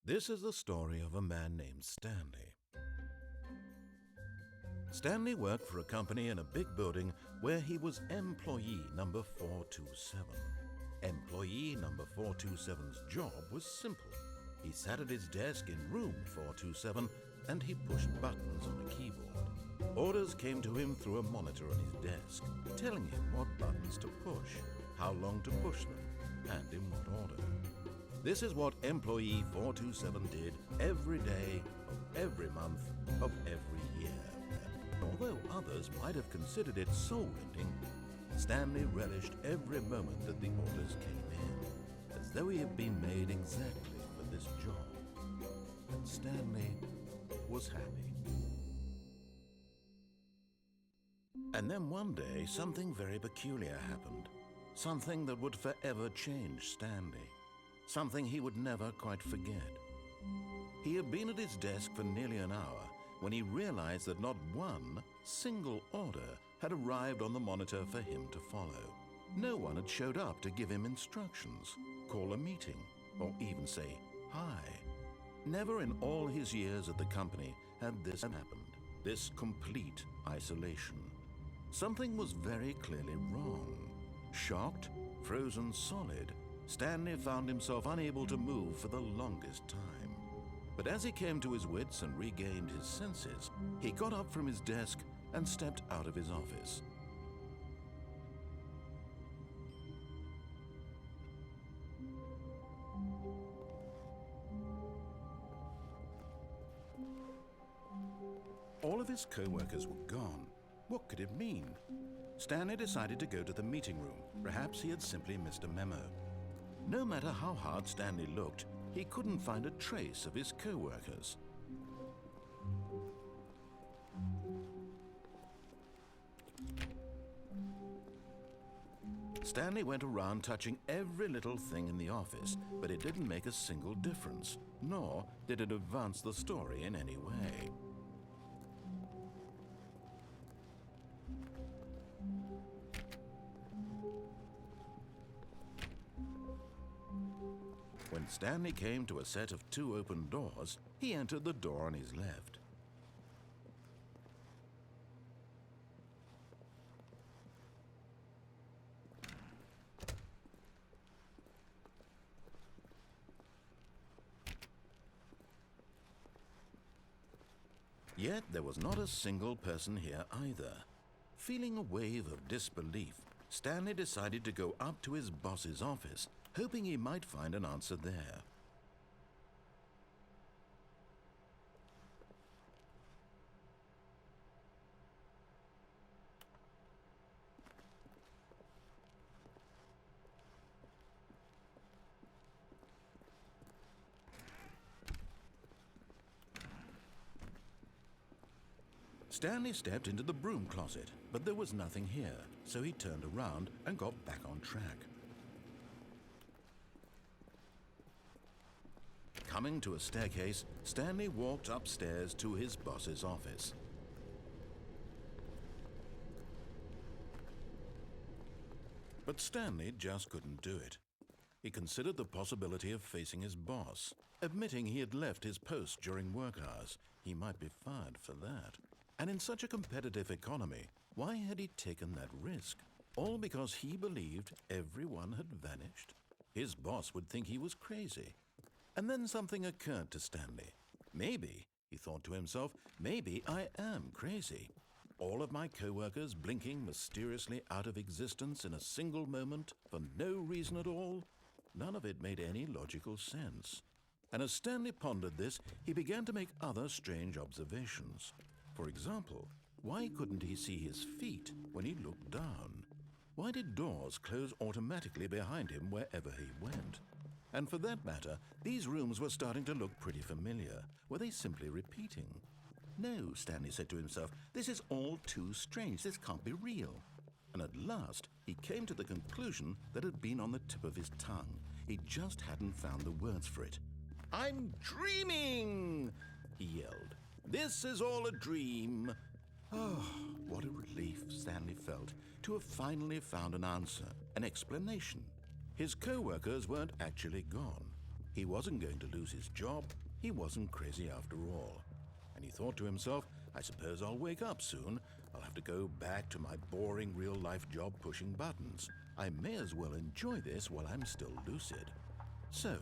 This is the story of a man named Stanley. Stanley worked for a company in a big building where he was employee number 427. Employee number 427's job was simple. He sat at his desk in room 427 and he pushed buttons on a keyboard. Orders came to him through a monitor on his desk, telling him what buttons to push, how long to push them, and in what order. This is what employee 427 did every day of every month of every year. Although others might have considered it soul-rending, Stanley relished every moment that the orders came in, as though he had been made exactly for this job. And Stanley was happy. And then one day, something very peculiar happened. Something that would forever change Stanley. Something he would never quite forget. He had been at his desk for nearly an hour when he realized that not one single order had arrived on the monitor for him to follow. No one had showed up to give him instructions, call a meeting, or even say hi. Never in all his years at the company had this happened, this complete isolation. Something was very clearly wrong. Shocked, frozen solid, Stanley found himself unable to move for the longest time. But as he came to his wits and regained his senses, he got up from his desk and stepped out of his office. All of his co-workers were gone. What could it mean? Stanley decided to go to the meeting room. Perhaps he had simply missed a memo. No matter how hard Stanley looked, he couldn't find a trace of his co-workers. Stanley went around touching every little thing in the office, but it didn't make a single difference, nor did it advance the story in any way. When Stanley came to a set of 2 open doors, he entered the door on his left. Yet there was not a single person here either. Feeling a wave of disbelief, Stanley decided to go up to his boss's office, hoping he might find an answer there. Stanley stepped into the broom closet, but there was nothing here, so he turned around and got back on track. Coming to a staircase, Stanley walked upstairs to his boss's office. But Stanley just couldn't do it. He considered the possibility of facing his boss, admitting he had left his post during work hours. He might be fired for that. And in such a competitive economy, why had he taken that risk? All because he believed everyone had vanished? His boss would think he was crazy. And then something occurred to Stanley. Maybe, he thought to himself, maybe I am crazy. All of my co-workers blinking mysteriously out of existence in a single moment for no reason at all? None of it made any logical sense. And as Stanley pondered this, he began to make other strange observations. For example, why couldn't he see his feet when he looked down? Why did doors close automatically behind him wherever he went? And for that matter, these rooms were starting to look pretty familiar. Were they simply repeating? No, Stanley said to himself, this is all too strange. This can't be real. And at last, he came to the conclusion that had been on the tip of his tongue. He just hadn't found the words for it. "I'm dreaming!" he yelled. "This is all a dream." Oh, what a relief Stanley felt to have finally found an answer, an explanation. His co-workers weren't actually gone. He wasn't going to lose his job. He wasn't crazy after all. And he thought to himself, I suppose I'll wake up soon. I'll have to go back to my boring real-life job pushing buttons. I may as well enjoy this while I'm still lucid. So,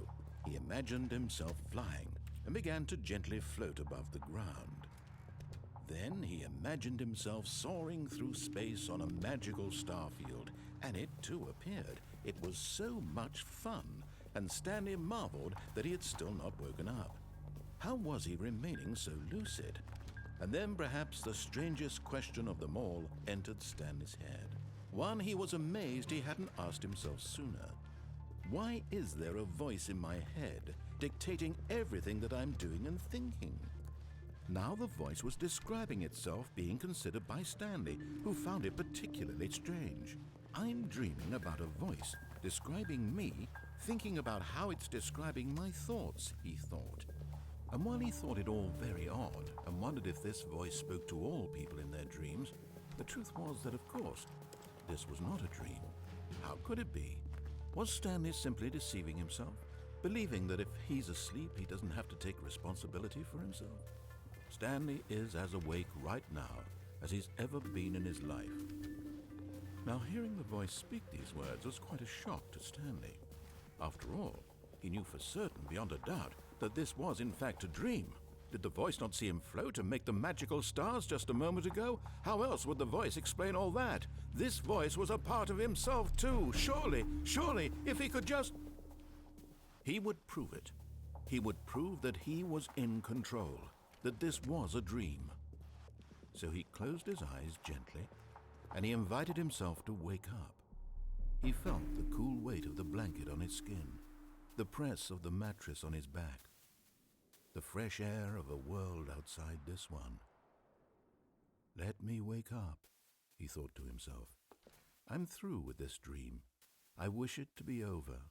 he imagined himself flying and began to gently float above the ground. Then he imagined himself soaring through space on a magical starfield, and it too appeared. It was so much fun, and Stanley marveled that he had still not woken up. How was he remaining so lucid? And then perhaps the strangest question of them all entered Stanley's head. One he was amazed he hadn't asked himself sooner. Why is there a voice in my head dictating everything that I'm doing and thinking? Now the voice was describing itself being considered by Stanley, who found it particularly strange. I'm dreaming about a voice describing me, thinking about how it's describing my thoughts, he thought. And while he thought it all very odd and wondered if this voice spoke to all people in their dreams, the truth was that, of course, this was not a dream. How could it be? Was Stanley simply deceiving himself, believing that if he's asleep, he doesn't have to take responsibility for himself? Stanley is as awake right now as he's ever been in his life. Now, hearing the voice speak these words was quite a shock to Stanley. After all, he knew for certain, beyond a doubt, that this was in fact a dream. Did the voice not see him float and make the magical stars just a moment ago? How else would the voice explain all that? This voice was a part of himself too. Surely, if he could just... He would prove it. He would prove that he was in control, that this was a dream. So he closed his eyes gently, and he invited himself to wake up. He felt the cool weight of the blanket on his skin, the press of the mattress on his back, the fresh air of a world outside this one. Let me wake up, he thought to himself. I'm through with this dream. I wish it to be over.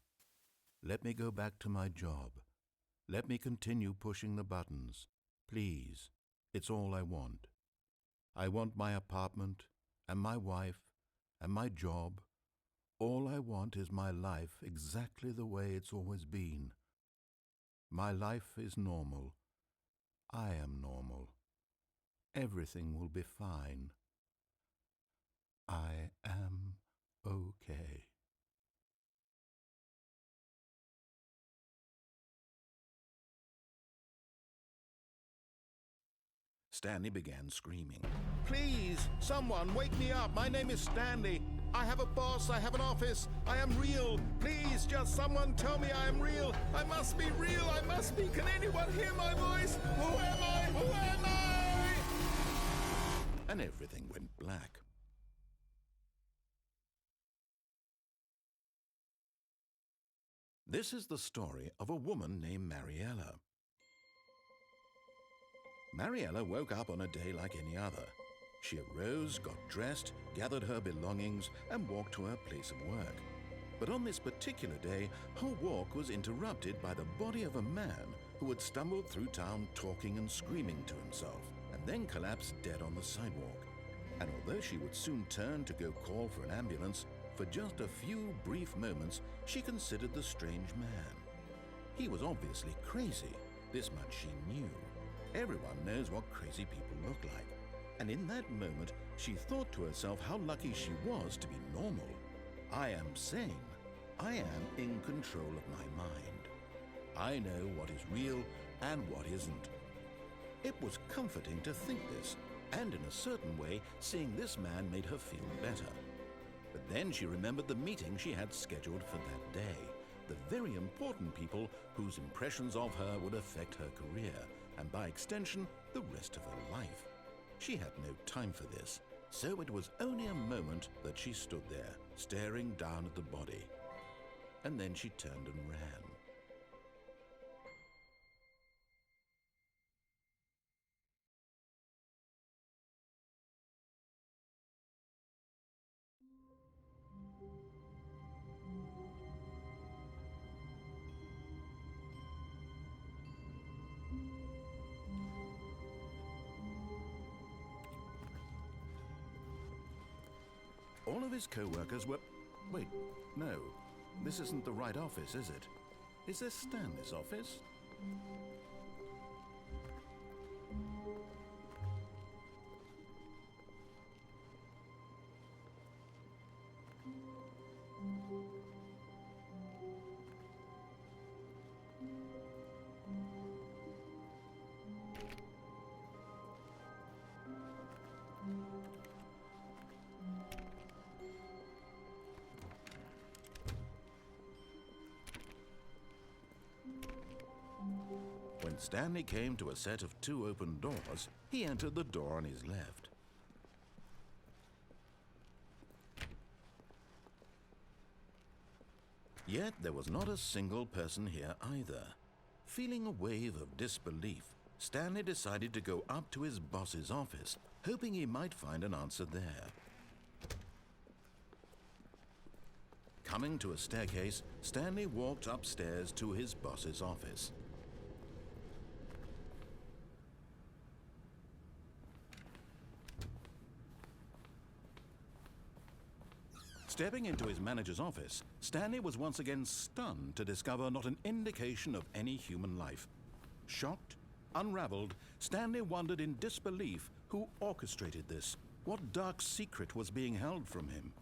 Let me go back to my job. Let me continue pushing the buttons. Please, it's all I want. I want my apartment and my wife and my job. All I want is my life exactly the way it's always been. My life is normal. I am normal. Everything will be fine. I am okay. Stanley began screaming. Please, someone, wake me up. My name is Stanley. I have a boss. I have an office. I am real. Please, just someone tell me I am real. I must be real. I must be. Can anyone hear my voice? Who am I? Who am I? And everything went black. This is the story of a woman named Mariella. Mariella woke up on a day like any other. She arose, got dressed, gathered her belongings, and walked to her place of work. But on this particular day, her walk was interrupted by the body of a man who had stumbled through town talking and screaming to himself, and then collapsed dead on the sidewalk. And although she would soon turn to go call for an ambulance, for just a few brief moments, she considered the strange man. He was obviously crazy. This much she knew. Everyone knows what crazy people look like. And in that moment, she thought to herself how lucky she was to be normal. I am sane. I am in control of my mind. I know what is real and what isn't. It was comforting to think this, and in a certain way, seeing this man made her feel better. But then she remembered the meeting she had scheduled for that day, the very important people whose impressions of her would affect her career, and by extension, the rest of her life. She had no time for this, so it was only a moment that she stood there, staring down at the body. And then she turned and ran. All of his co-workers were... Wait, no, this isn't the right office, is it? Is this Stanley's office? When Stanley came to a set of 2 open doors, he entered the door on his left. Yet there was not a single person here either. Feeling a wave of disbelief, Stanley decided to go up to his boss's office, hoping he might find an answer there. Coming to a staircase, Stanley walked upstairs to his boss's office. Stepping into his manager's office, Stanley was once again stunned to discover not an indication of any human life. Shocked, unraveled, Stanley wondered in disbelief who orchestrated this, what dark secret was being held from him.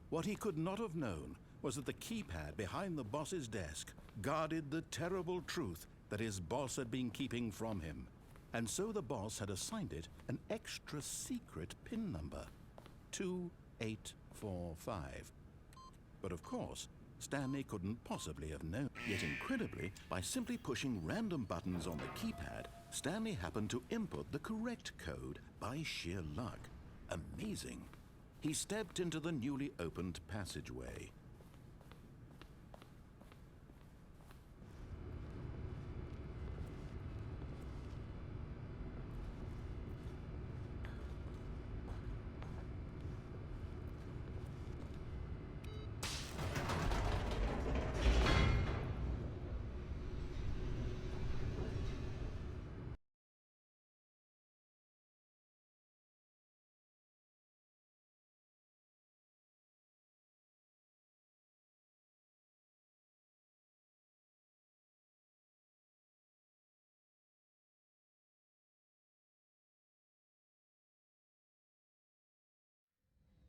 What he could not have known was that the keypad behind the boss's desk guarded the terrible truth that his boss had been keeping from him. And so the boss had assigned it an extra secret PIN number, 2845. But of course, Stanley couldn't possibly have known. Yet incredibly, by simply pushing random buttons on the keypad, Stanley happened to input the correct code by sheer luck. Amazing. He stepped into the newly opened passageway.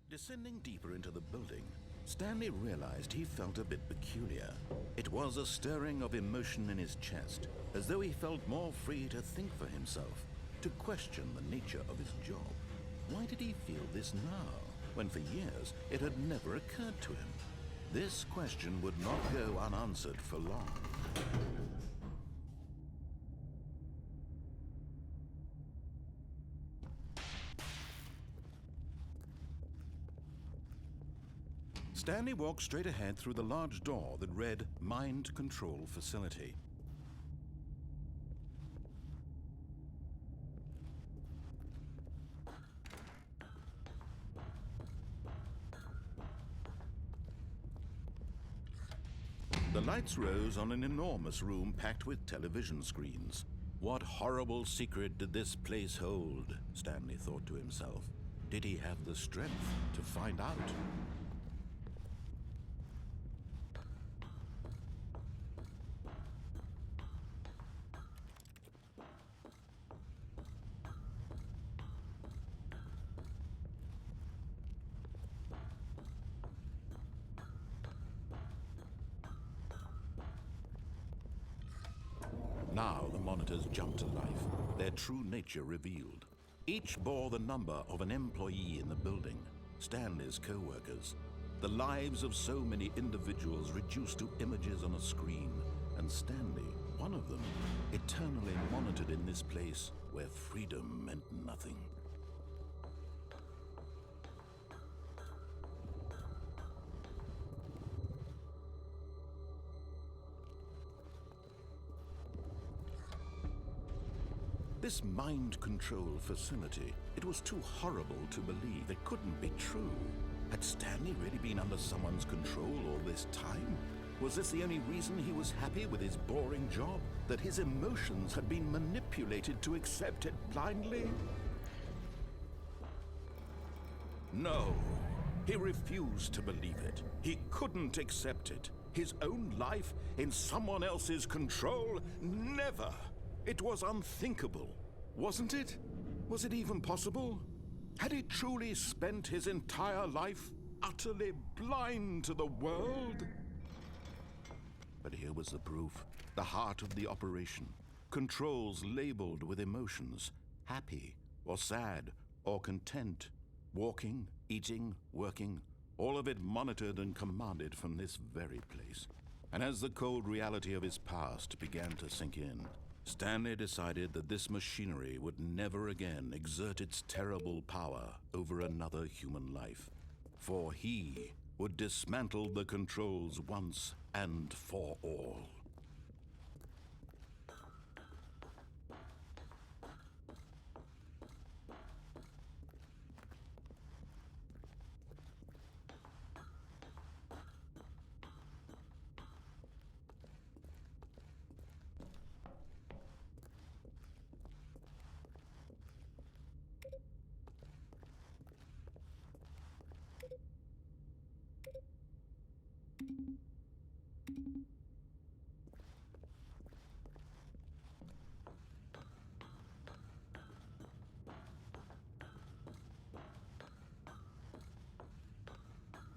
Descending deeper into the building, Stanley realized he felt a bit peculiar. It was a stirring of emotion in his chest, as though he felt more free to think for himself, to question the nature of his job. Why did he feel this now, when for years it had never occurred to him? This question would not go unanswered for long. Stanley walked straight ahead through the large door that read Mind Control Facility. The lights rose on an enormous room packed with television screens. What horrible secret did this place hold? Stanley thought to himself. Did he have the strength to find out? Now the monitors jumped to life, their true nature revealed. Each bore the number of an employee in the building, Stanley's co-workers. The lives of so many individuals reduced to images on a screen, and Stanley, one of them, eternally monitored in this place where freedom meant nothing. This mind control facility, it was too horrible to believe. It couldn't be true. Had Stanley really been under someone's control all this time? Was this the only reason he was happy with his boring job? That his emotions had been manipulated to accept it blindly? No, he refused to believe it. He couldn't accept it. His own life in someone else's control? Never! It was unthinkable, wasn't it? Was it even possible? Had he truly spent his entire life utterly blind to the world? But here was the proof, the heart of the operation. Controls labeled with emotions, happy or sad or content, walking, eating, working, all of it monitored and commanded from this very place. And as the cold reality of his past began to sink in, Stanley decided that this machinery would never again exert its terrible power over another human life, for he would dismantle the controls once and for all.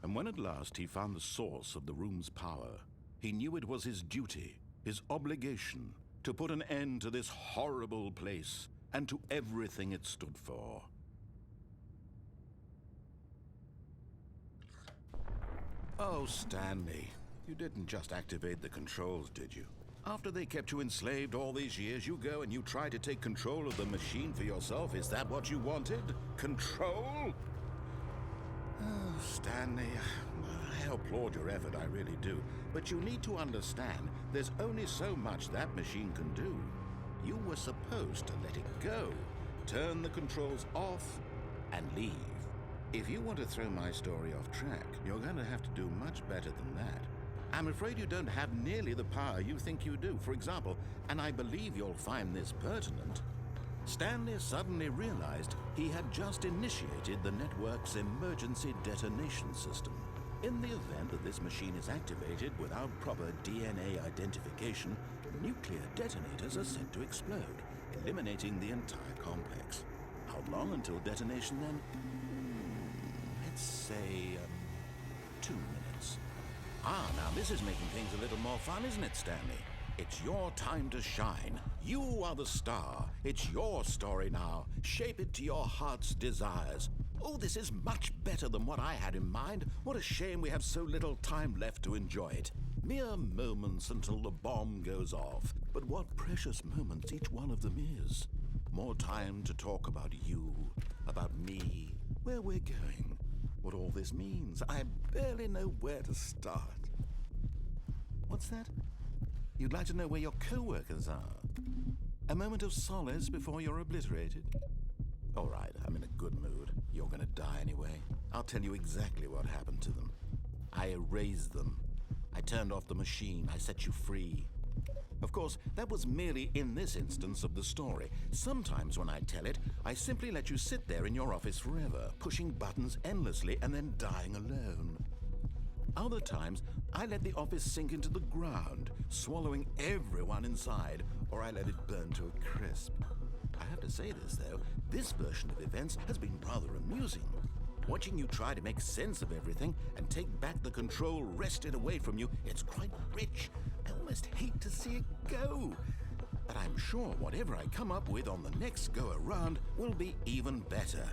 And when at last he found the source of the room's power, he knew it was his duty, his obligation, to put an end to this horrible place and to everything it stood for. Oh, Stanley, you didn't just activate the controls, did you? After they kept you enslaved all these years, you go and you try to take control of the machine for yourself. Is that what you wanted? Control? Oh, Stanley, I applaud your effort, I really do. But you need to understand, there's only so much that machine can do. You were supposed to let it go, turn the controls off, and leave. If you want to throw my story off track, you're going to have to do much better than that. I'm afraid you don't have nearly the power you think you do. For example, and I believe you'll find this pertinent, Stanley suddenly realized he had just initiated the network's emergency detonation system. In the event that this machine is activated without proper DNA identification, nuclear detonators are set to explode, eliminating the entire complex. How long until detonation then? Let's say 2 minutes. Ah, now this is making things a little more fun, isn't it, Stanley? It's your time to shine. You are the star. It's your story now. Shape it to your heart's desires. Oh, this is much better than what I had in mind. What a shame we have so little time left to enjoy it. Mere moments until the bomb goes off. But what precious moments each one of them is. More time to talk about you, about me, where we're going, what all this means. I barely know where to start. What's that? You'd like to know where your co-workers are? A moment of solace before you're obliterated? All right, I'm in a good mood. You're gonna die anyway. I'll tell you exactly what happened to them. I erased them. I turned off the machine. I set you free. Of course, that was merely in this instance of the story. Sometimes when I tell it, I simply let you sit there in your office forever, pushing buttons endlessly and then dying alone. Other times, I let the office sink into the ground, swallowing everyone inside, or I let it burn to a crisp. I have to say this, though, this version of events has been rather amusing. Watching you try to make sense of everything and take back the control wrested away from you, it's quite rich. I almost hate to see it go. But I'm sure whatever I come up with on the next go-around will be even better.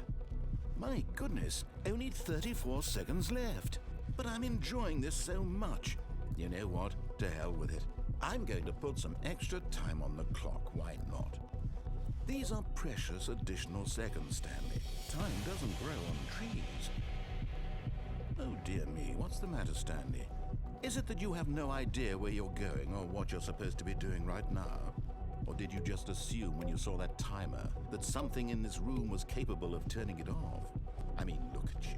My goodness, only 34 seconds left. But I'm enjoying this so much. You know what? To hell with it. I'm going to put some extra time on the clock. Why not? These are precious additional seconds, Stanley. Time doesn't grow on trees. Oh dear me, what's the matter, Stanley? Is it that you have no idea where you're going or what you're supposed to be doing right now? Or did you just assume when you saw that timer that something in this room was capable of turning it off? I mean, look at you.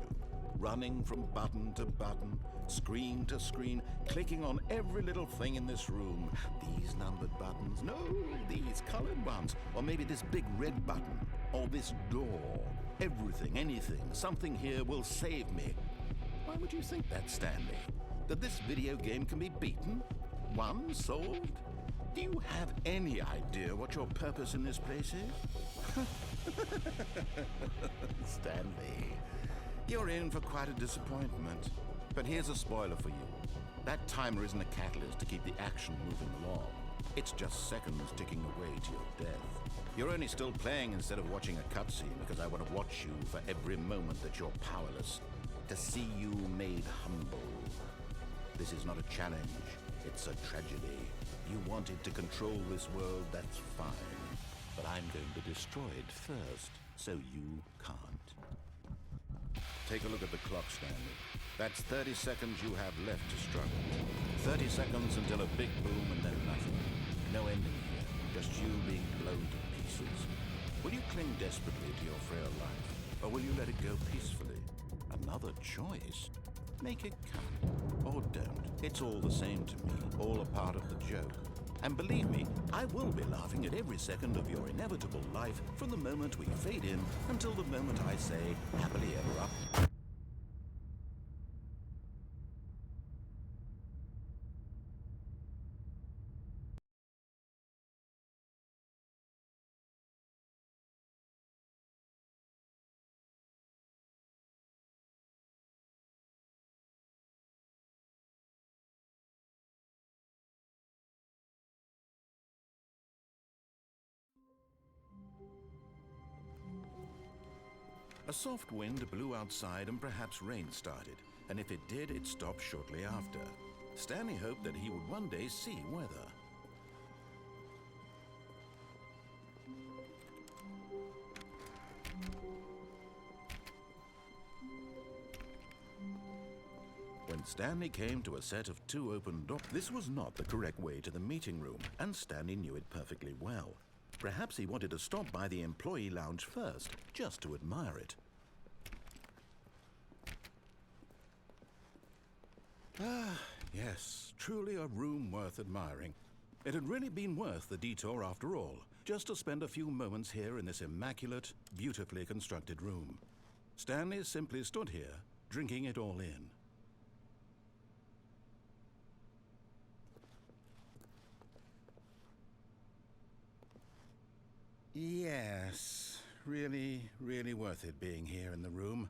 Running from button to button, screen to screen, clicking on every little thing in this room. These numbered buttons, no, these colored ones. Or maybe this big red button, or this door. Everything, anything, something here will save me. Why would you think that, Stanley? that this video game can be beaten? Won? Solved? Do you have any idea what your purpose in this place is? Stanley, you're in for quite a disappointment. But here's a spoiler for you. That timer isn't a catalyst to keep the action moving along. It's just seconds ticking away to your death. You're only still playing instead of watching a cutscene because I want to watch you for every moment that you're powerless, to see you made humble. This is not a challenge, it's a tragedy. You wanted to control this world, that's fine. But I'm going to destroy it first, so you can't. Take a look at the clock, Stanley. That's 30 seconds you have left to struggle. 30 seconds until a big boom and then nothing. No ending here, just you being blown to pieces. Will you cling desperately to your frail life, or will you let it go peacefully? Another choice? Make it count, or don't. It's all the same to me, all a part of the joke. And believe me, I will be laughing at every second of your inevitable life from the moment we fade in until the moment I say, happily ever after. A soft wind blew outside and perhaps rain started, and if it did, it stopped shortly after. Stanley hoped that he would one day see weather. When Stanley came to a set of 2 open doors, this was not the correct way to the meeting room, and Stanley knew it perfectly well. Perhaps he wanted to stop by the employee lounge first, just to admire it. Ah, yes, truly a room worth admiring. It had really been worth the detour after all, just to spend a few moments here in this immaculate, beautifully constructed room. Stanley simply stood here, drinking it all in. Yes, really, really worth it being here in the room.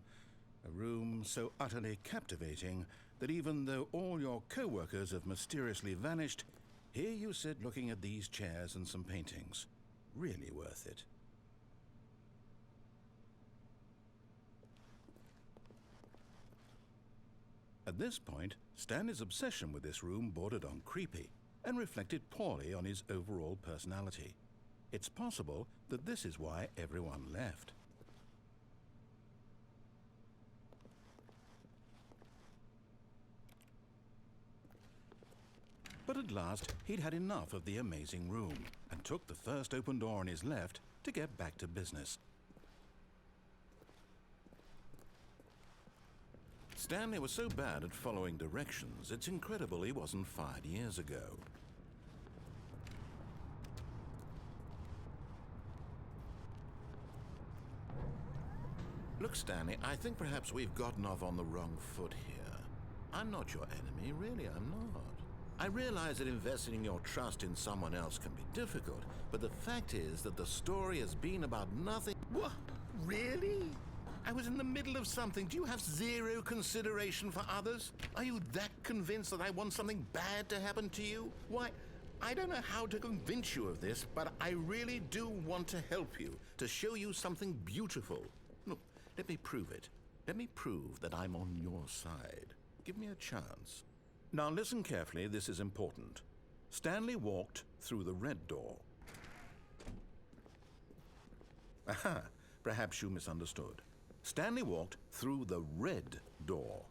A room so utterly captivating that even though all your co-workers have mysteriously vanished, here you sit looking at these chairs and some paintings. Really worth it. At this point, Stanley's obsession with this room bordered on creepy and reflected poorly on his overall personality. It's possible that this is why everyone left. But at last, he'd had enough of the amazing room and took the first open door on his left to get back to business. Stanley was so bad at following directions, it's incredible he wasn't fired years ago. Look, Stanley, I think perhaps we've gotten off on the wrong foot here. I'm not your enemy, really, I'm not. I realize that investing your trust in someone else can be difficult, but the fact is that the story has been about nothing. What? Really? I was in the middle of something. Do you have zero consideration for others? Are you that convinced that I want something bad to happen to you? Why, I don't know how to convince you of this, but I really do want to help you, to show you something beautiful. Look, let me prove it. Let me prove that I'm on your side. Give me a chance. Now listen carefully, this is important. Stanley walked through the red door. Aha, perhaps you misunderstood. Stanley walked through the red door.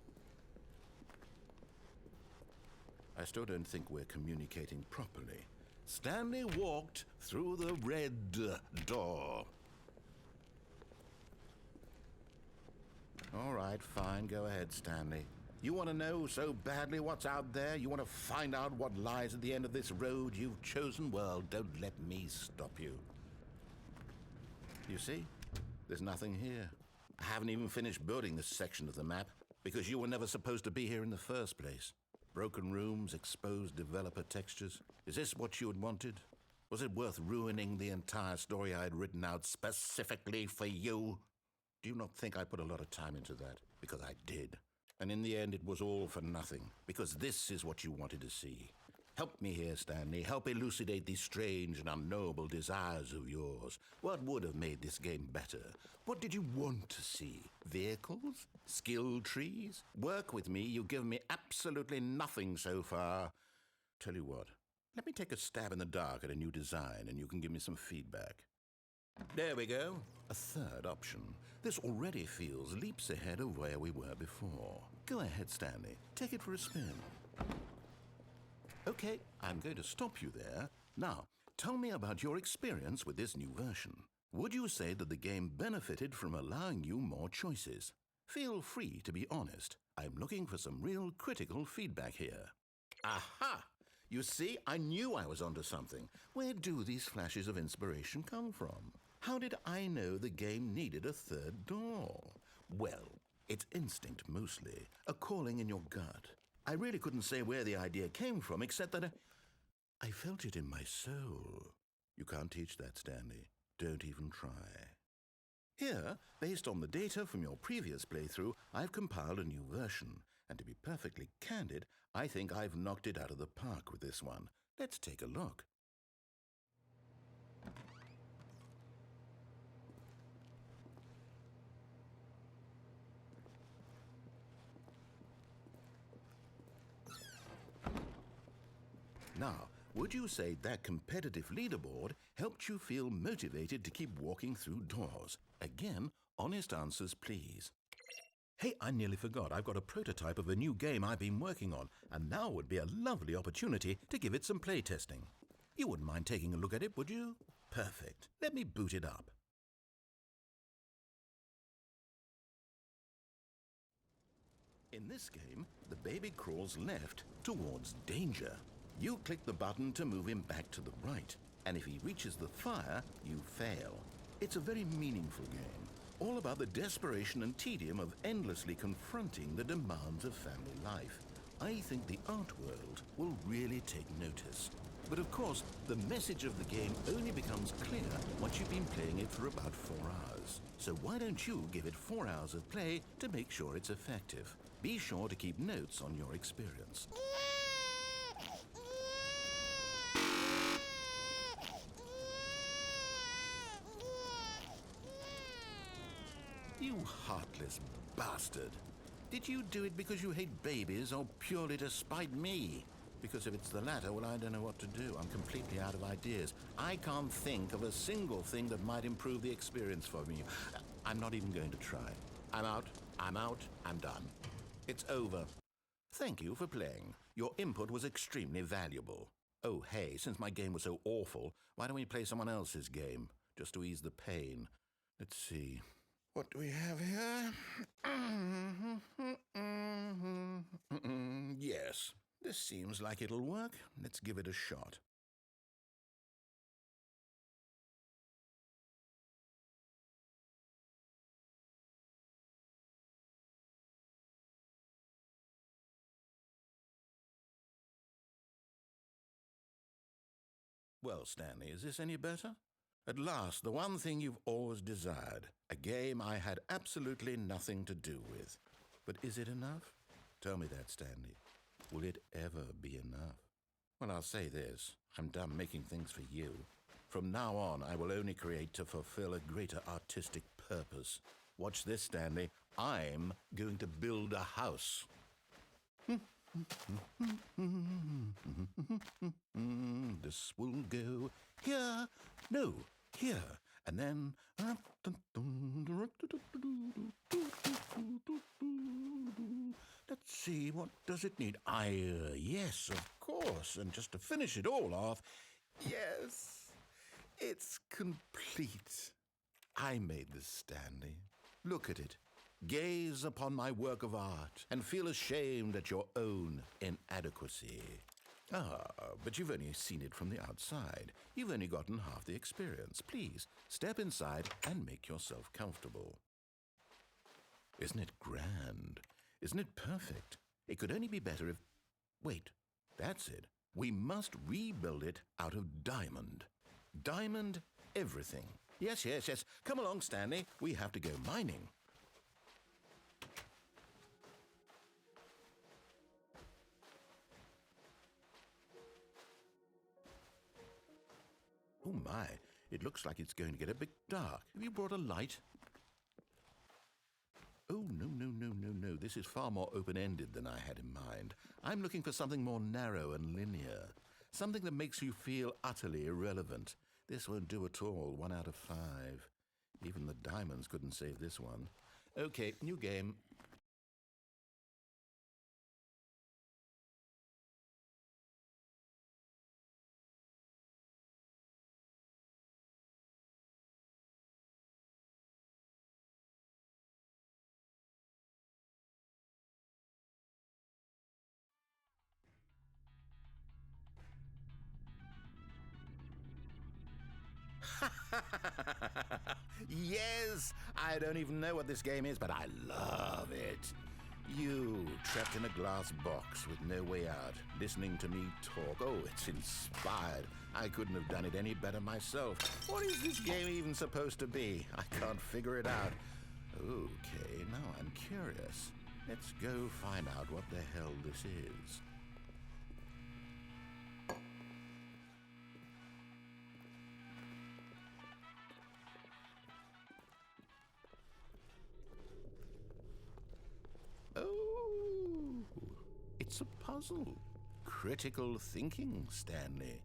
I still don't think we're communicating properly. Stanley walked through the red door. All right, fine, go ahead, Stanley. You want to know so badly what's out there? You want to find out what lies at the end of this road you've chosen? Well, don't let me stop you. You see? There's nothing here. I haven't even finished building this section of the map because you were never supposed to be here in the first place. Broken rooms, exposed developer textures. Is this what you had wanted? Was it worth ruining the entire story I had written out specifically for you? Do you not think I put a lot of time into that? Because I did. And in the end, it was all for nothing. Because this is what you wanted to see. Help me here, Stanley. Help elucidate these strange and unknowable desires of yours. What would have made this game better? What did you want to see? Vehicles? Skill trees? Work with me. You've given me absolutely nothing so far. Tell you what, let me take a stab in the dark at a new design and you can give me some feedback. There we go. A third option. This already feels leaps ahead of where we were before. Go ahead, Stanley. Take it for a spin. Okay, I'm going to stop you there. Now, tell me about your experience with this new version. Would you say that the game benefited from allowing you more choices? Feel free to be honest. I'm looking for some real critical feedback here. Aha! You see, I knew I was onto something. Where do these flashes of inspiration come from? How did I know the game needed a third door? Well, it's instinct mostly, a calling in your gut. I really couldn't say where the idea came from, except that I felt it in my soul. You can't teach that, Stanley. Don't even try. Here, based on the data from your previous playthrough, I've compiled a new version. And to be perfectly candid, I think I've knocked it out of the park with this one. Let's take a look. Now, would you say that competitive leaderboard helped you feel motivated to keep walking through doors? Again, honest answers, please. Hey, I nearly forgot. I've got a prototype of a new game I've been working on, and now would be a lovely opportunity to give it some playtesting. You wouldn't mind taking a look at it, would you? Perfect. Let me boot it up. In this game, the baby crawls left towards danger. You click the button to move him back to the right, and if he reaches the fire, you fail. It's a very meaningful game, all about the desperation and tedium of endlessly confronting the demands of family life. I think the art world will really take notice. But of course, the message of the game only becomes clear once you've been playing it for about 4 hours. So why don't you give it 4 hours of play to make sure it's effective? Be sure to keep notes on your experience. You heartless bastard. Did you do it because you hate babies or purely to spite me? Because if it's the latter, well, I don't know what to do. I'm completely out of ideas. I can't think of a single thing that might improve the experience for me. I'm not even going to try. I'm out, I'm done. It's over. Thank you for playing. Your input was extremely valuable. Oh, hey, since my game was so awful, why don't we play someone else's game, just to ease the pain? Let's see. What do we have here? Yes, this seems like it'll work. Let's give it a shot. Well, Stanley, is this any better? At last, the one thing you've always desired, a game I had absolutely nothing to do with. But is it enough? Tell me that, Stanley. Will it ever be enough? Well, I'll say this. I'm done making things for you. From now on, I will only create to fulfill a greater artistic purpose. Watch this, Stanley. I'm going to build a house. This will go here. No, here. And then... Let's see, what does it need? Yes, of course. And just to finish it all off, yes, it's complete. I made this, Stanley. Look at it. Gaze upon my work of art and feel ashamed at your own inadequacy. Ah, but you've only seen it from the outside. You've only gotten half the experience. Please, step inside and make yourself comfortable. Isn't it grand? Isn't it perfect? It could only be better if... Wait, that's it. We must rebuild it out of diamond. Diamond everything. Yes, yes, yes. Come along, Stanley. We have to go mining. Oh my, it looks like it's going to get a bit dark. Have you brought a light? Oh, no, no, no, no, no. This is far more open-ended than I had in mind. I'm looking for something more narrow and linear. Something that makes you feel utterly irrelevant. This won't do at all. 1 out of 5. Even the diamonds couldn't save this one. Okay, new game. Yes! I don't even know what this game is, but I love it. You, trapped in a glass box with no way out, listening to me talk. Oh, it's inspired. I couldn't have done it any better myself. What is this game even supposed to be? I can't figure it out. Okay, now I'm curious. Let's go find out what the hell this is. Oh, it's a puzzle. Critical thinking, Stanley.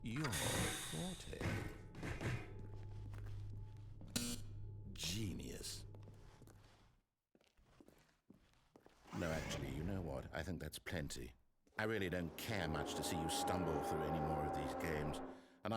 Your forte. Genius. No, actually, you know what? I think that's plenty. I really don't care much to see you stumble through any more of these games. And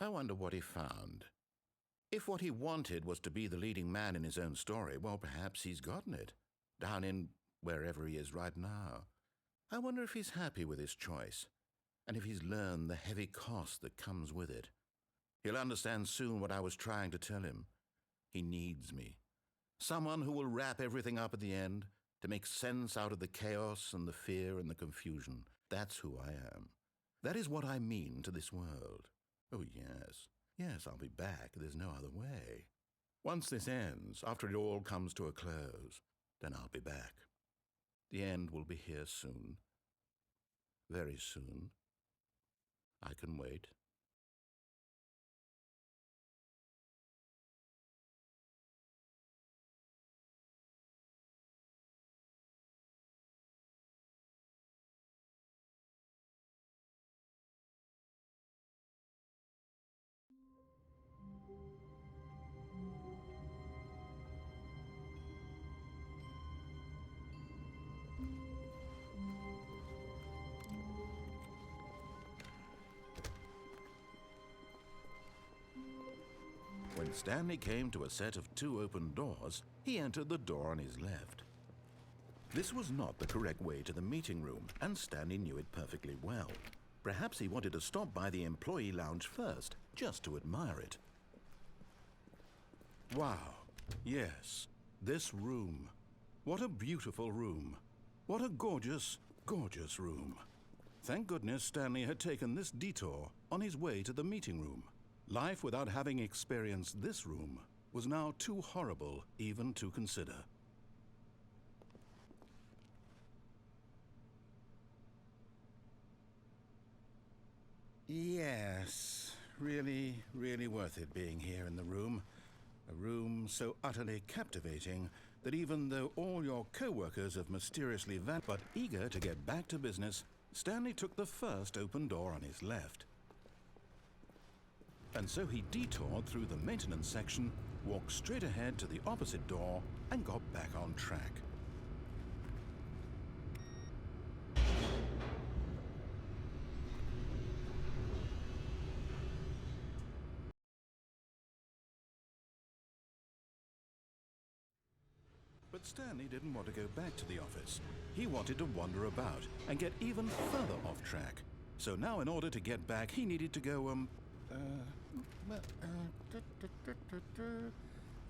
I wonder what he found. If what he wanted was to be the leading man in his own story, well, perhaps he's gotten it, down in wherever he is right now. I wonder if he's happy with his choice, and if he's learned the heavy cost that comes with it. He'll understand soon what I was trying to tell him. He needs me. Someone who will wrap everything up at the end, to make sense out of the chaos and the fear and the confusion. That's who I am. That is what I mean to this world. Oh, yes. Yes, I'll be back. There's no other way. Once this ends, after it all comes to a close, then I'll be back. The end will be here soon. Very soon. I can wait. When Stanley came to a set of 2 open doors, he entered the door on his left. This was not the correct way to the meeting room, and Stanley knew it perfectly well. Perhaps he wanted to stop by the employee lounge first, just to admire it. Wow, yes, this room. What a beautiful room. What a gorgeous, gorgeous room. Thank goodness Stanley had taken this detour on his way to the meeting room. Life without having experienced this room was now too horrible even to consider. Yes, really, really worth it being here in the room. A room so utterly captivating that even though all your co-workers have mysteriously vanished, but eager to get back to business, Stanley took the first open door on his left. And so he detoured through the maintenance section, walked straight ahead to the opposite door, and got back on track. But Stanley didn't want to go back to the office. He wanted to wander about and get even further off track. So now in order to get back, he needed to go,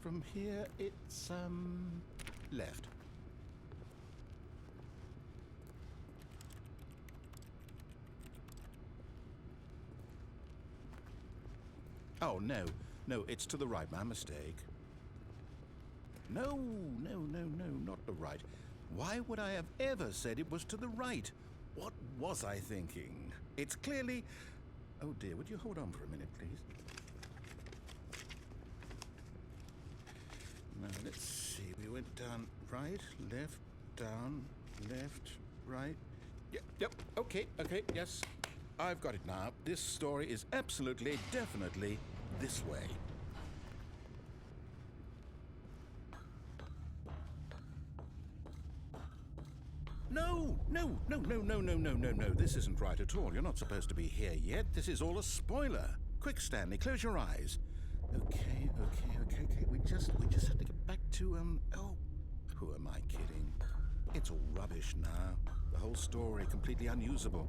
from here it's, left. Oh, no, it's to the right, my mistake. No, not the right. Why would I have ever said it was to the right? What was I thinking? It's clearly... Oh dear, would you hold on for a minute, please? Now, let's see. We went down right, left, down, left, right. Yep, okay, yes. I've got it now. This story is absolutely, definitely this way. No. This isn't right at all. You're not supposed to be here yet. This is all a spoiler. Quick, Stanley, close your eyes. Okay. We just have to get back to, oh, who am I kidding? It's all rubbish now. The whole story completely unusable.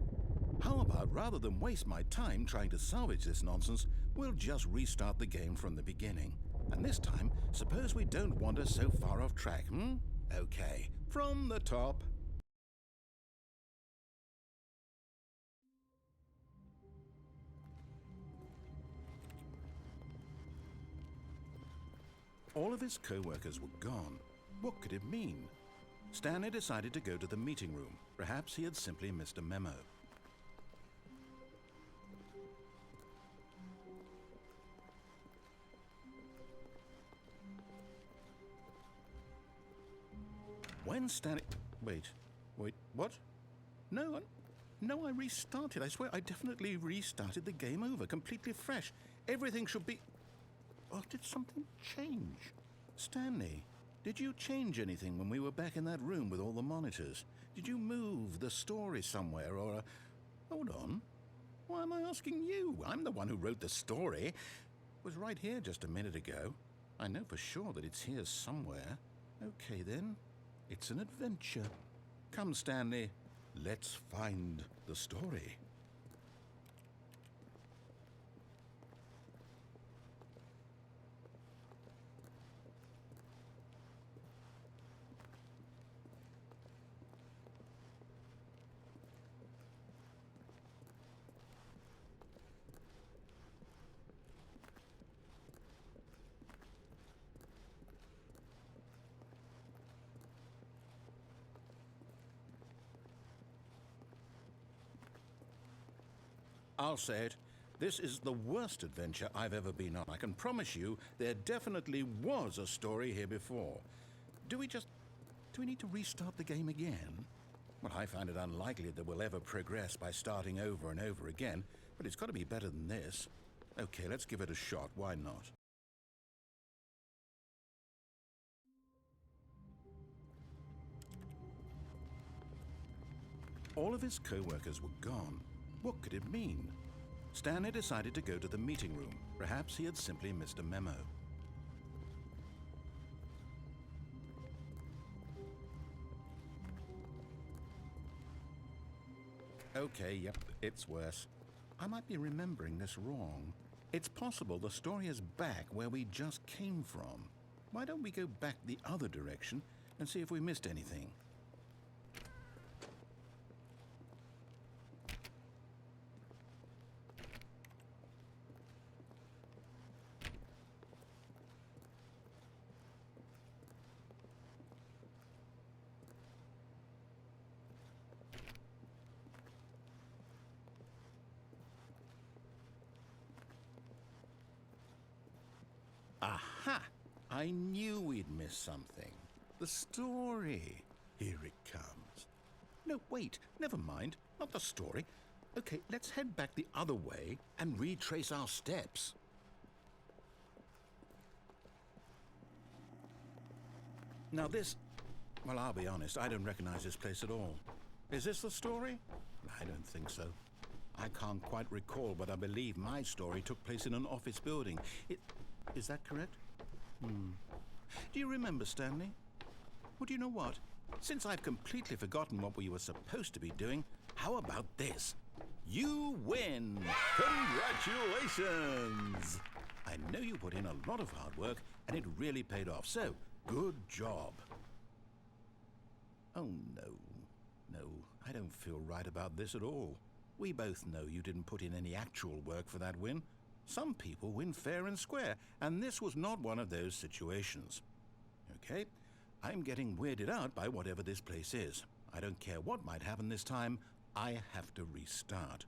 How about, rather than waste my time trying to salvage this nonsense, we'll just restart the game from the beginning. And this time, suppose we don't wander so far off track, Okay, from the top. All of his co-workers were gone. What could it mean? Stanley decided to go to the meeting room. Perhaps he had simply missed a memo. When Stanley... Wait, what? No, I restarted. I swear, I definitely restarted the game over, completely fresh. Everything should be... Oh, did something change? Stanley, did you change anything when we were back in that room with all the monitors? Did you move the story somewhere or... Hold on. Why am I asking you? I'm the one who wrote the story. It was right here just a minute ago. I know for sure that it's here somewhere. Okay, then. It's an adventure. Come, Stanley. Let's find the story. I'll say it. This is the worst adventure I've ever been on. I can promise you there definitely was a story here before. Do we need to restart the game again? Well, I find it unlikely that we'll ever progress by starting over and over again, but it's got to be better than this. Okay, let's give it a shot. Why not? All of his co-workers were gone. What could it mean? Stanley decided to go to the meeting room. Perhaps he had simply missed a memo. Okay, yep, it's worse. I might be remembering this wrong. It's possible the story is back where we just came from. Why don't we go back the other direction and see if we missed anything? Aha! I knew we'd miss something. The story. Here it comes. No, wait, never mind. Not the story. Okay, let's head back the other way and retrace our steps. Now this... Well, I'll be honest, I don't recognize this place at all. Is this the story? I don't think so. I can't quite recall, but I believe my story took place in an office building. Is that correct? Do you remember, Stanley? Well, do you know what? Since I've completely forgotten what we were supposed to be doing, how about this? You win! Congratulations! I know you put in a lot of hard work, and it really paid off, so good job. Oh, no. No, I don't feel right about this at all. We both know you didn't put in any actual work for that win. Some people win fair and square, and this was not one of those situations. Okay, I'm getting weirded out by whatever this place is. I don't care what might happen this time. I have to restart.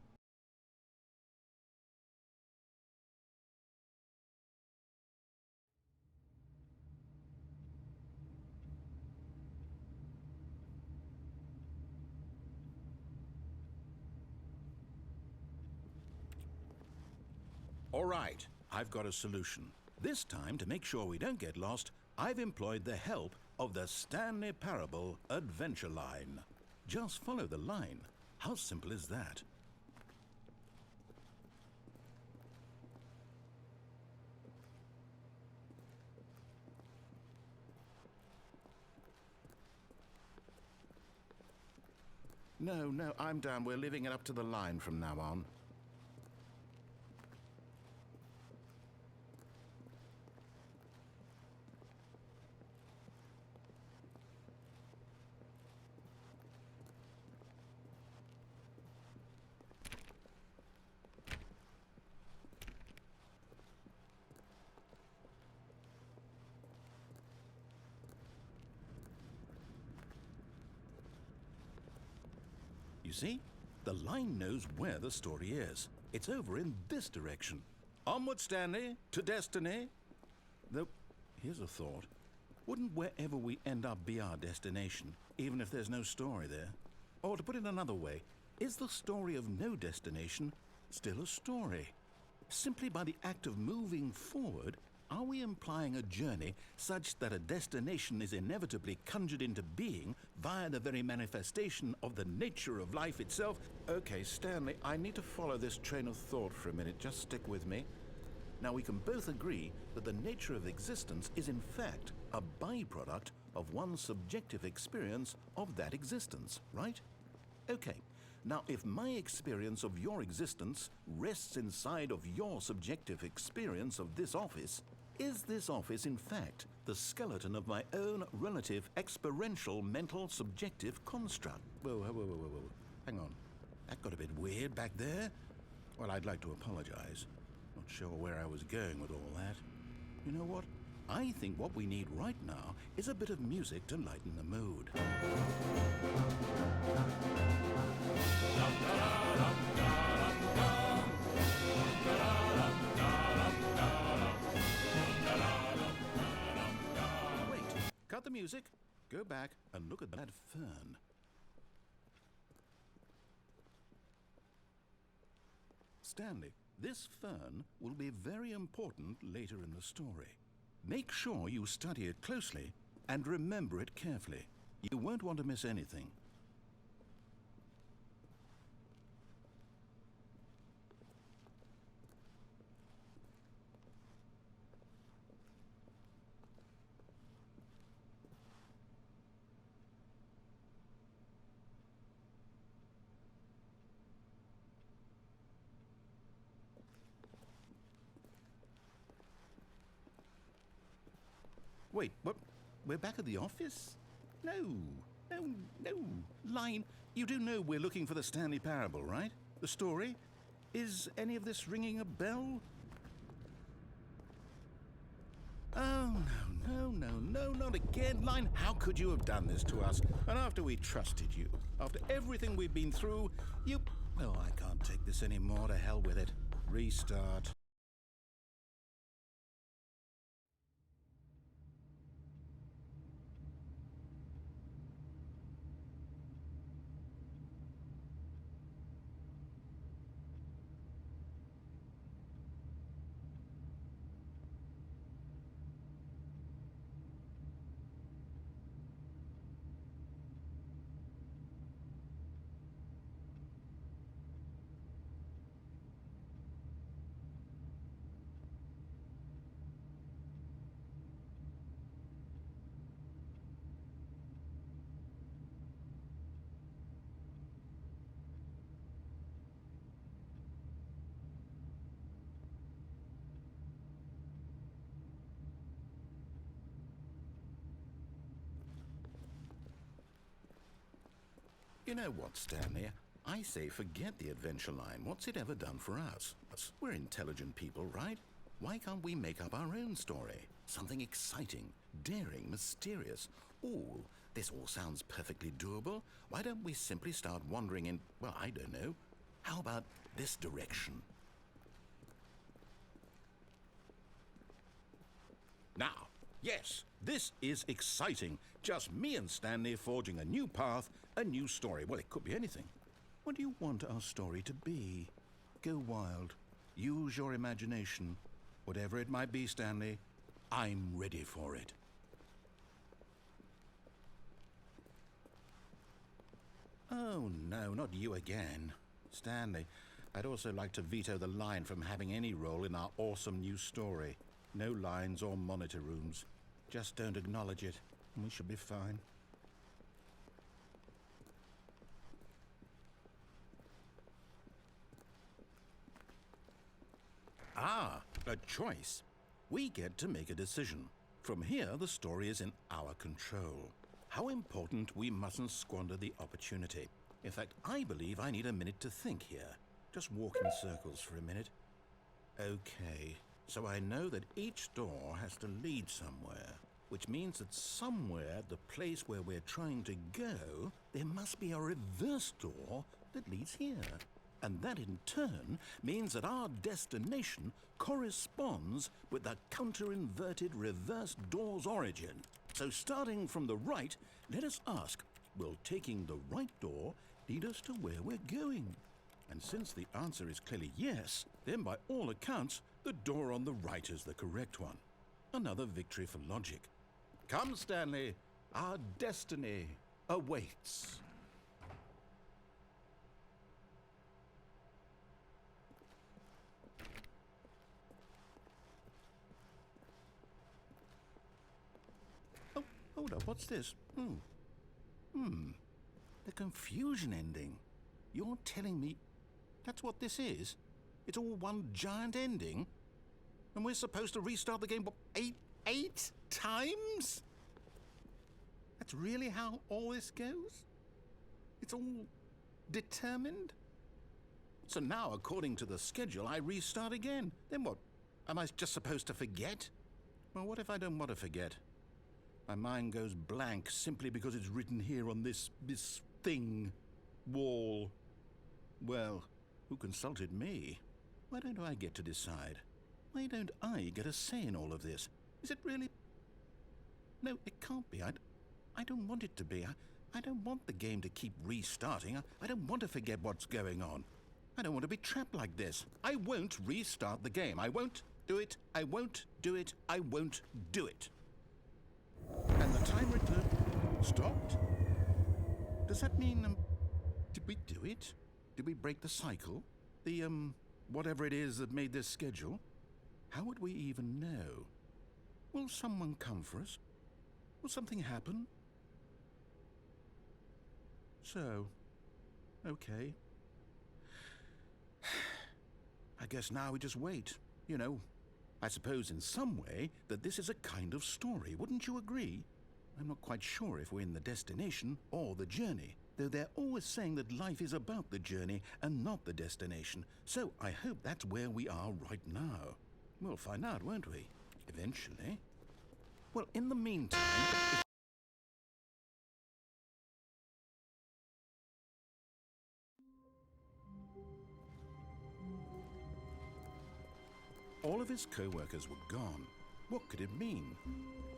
All right, I've got a solution. This time, to make sure we don't get lost, I've employed the help of the Stanley Parable Adventure Line. Just follow the line. How simple is that? No, I'm down. We're leaving it up to the line from now on. You see? The line knows where the story is. It's over in this direction. Onward, Stanley, to destiny. Though, here's a thought. Wouldn't wherever we end up be our destination, even if there's no story there? Or to put it another way, is the story of no destination still a story? Simply by the act of moving forward, are we implying a journey such that a destination is inevitably conjured into being via the very manifestation of the nature of life itself? Okay, Stanley, I need to follow this train of thought for a minute. Just stick with me. Now, we can both agree that the nature of existence is in fact a byproduct of one's subjective experience of that existence, right? Okay. Now, if my experience of your existence rests inside of your subjective experience of this office, is this office, in fact, the skeleton of my own relative experiential mental subjective construct? Whoa. Hang on. That got a bit weird back there. Well, I'd like to apologize. Not sure where I was going with all that. You know what? I think what we need right now is a bit of music to lighten the mood. Wait, cut the music, go back and look at that fern. Stanley, this fern will be very important later in the story. Make sure you study it closely and remember it carefully. You won't want to miss anything. Wait, what? We're back at the office? No. Line, you do know we're looking for the Stanley Parable, right? The story? Is any of this ringing a bell? Oh, no, not again. Line, how could you have done this to us? And after we trusted you, after everything we've been through, you... Oh, I can't take this anymore. To hell with it. Restart. You know what, Stanley? I say forget the adventure line. What's it ever done for us? We're intelligent people, right? Why can't we make up our own story? Something exciting, daring, mysterious. Ooh, this all sounds perfectly doable. Why don't we simply start wandering in, well, I don't know. How about this direction? Now, yes, this is exciting. Just me and Stanley forging a new path, a new story. Well, it could be anything. What do you want our story to be? Go wild. Use your imagination. Whatever it might be, Stanley, I'm ready for it. Oh, no, not you again. Stanley, I'd also like to veto the line from having any role in our awesome new story. No lines or monitor rooms. Just don't acknowledge it, and we should be fine. Ah, a choice. We get to make a decision. From here, the story is in our control. How important we mustn't squander the opportunity. In fact, I believe I need a minute to think here. Just walk in circles for a minute. Okay, so I know that each door has to lead somewhere, which means that somewhere at the place where we're trying to go, there must be a reverse door that leads here. And that in turn means that our destination corresponds with the counter-inverted reverse door's origin. So starting from the right, let us ask, will taking the right door lead us to where we're going? And since the answer is clearly yes, then by all accounts, the door on the right is the correct one. Another victory for logic. Come, Stanley, our destiny awaits. Oh, hold up, what's this? The confusion ending. You're telling me that's what this is? It's all one giant ending? And we're supposed to restart the game, what, eight times? That's really how all this goes? It's all determined? So now, according to the schedule, I restart again. Then what? Am I just supposed to forget? Well, what if I don't want to forget? My mind goes blank simply because it's written here on this thing, wall. Well, who consulted me? Why don't I get to decide? Why don't I get a say in all of this? Is it really? No, it can't be. I don't want it to be. I don't want the game to keep restarting. I don't want to forget what's going on. I don't want to be trapped like this. I won't restart the game. I won't do it. I won't do it. I won't do it. And the timer stopped? Does that mean, did we do it? Did we break the cycle? The, whatever it is that made this schedule? How would we even know? Will someone come for us? Will something happen? So, okay. I guess now we just wait. You know, I suppose in some way that this is a kind of story, wouldn't you agree? I'm not quite sure if we're in the destination or the journey, though they're always saying that life is about the journey and not the destination, so I hope that's where we are right now. We'll find out, won't we? Eventually. Well, in the meantime... All of his co-workers were gone. What could it mean?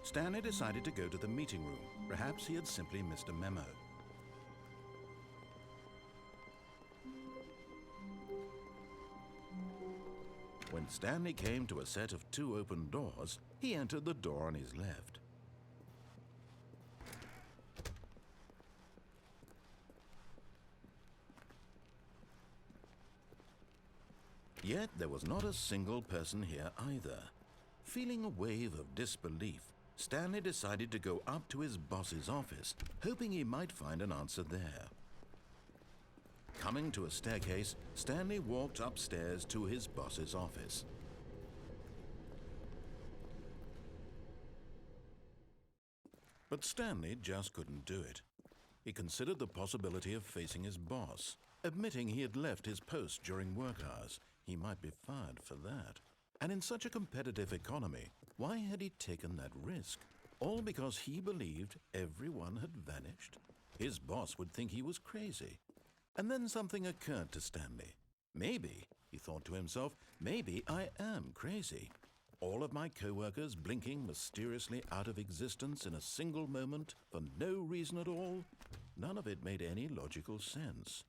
Stanley decided to go to the meeting room. Perhaps he had simply missed a memo. When Stanley came to a set of 2 open doors, he entered the door on his left. Yet there was not a single person here either. Feeling a wave of disbelief, Stanley decided to go up to his boss's office, hoping he might find an answer there. Coming to a staircase, Stanley walked upstairs to his boss's office. But Stanley just couldn't do it. He considered the possibility of facing his boss, admitting he had left his post during work hours. He might be fired for that. And in such a competitive economy, why had he taken that risk? All because he believed everyone had vanished? His boss would think he was crazy. And then something occurred to Stanley. Maybe, he thought to himself, maybe I am crazy. All of my co-workers blinking mysteriously out of existence in a single moment for no reason at all? None of it made any logical sense.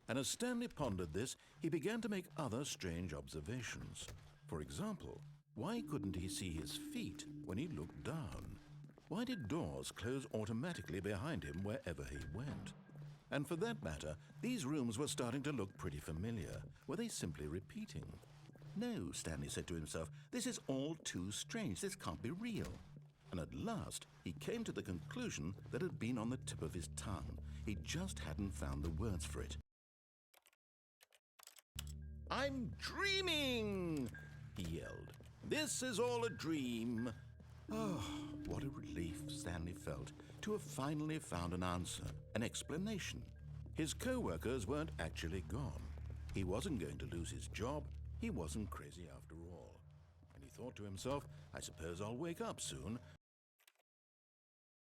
And as Stanley pondered this, he began to make other strange observations. For example, why couldn't he see his feet when he looked down? Why did doors close automatically behind him wherever he went? And for that matter, these rooms were starting to look pretty familiar. Were they simply repeating? No, Stanley said to himself, this is all too strange. This can't be real. And at last, he came to the conclusion that had been on the tip of his tongue. He just hadn't found the words for it. "I'm dreaming!" he yelled. "This is all a dream." Oh, what a relief Stanley felt to have finally found an answer, an explanation. His co-workers weren't actually gone. He wasn't going to lose his job. He wasn't crazy after all. And he thought to himself, I suppose I'll wake up soon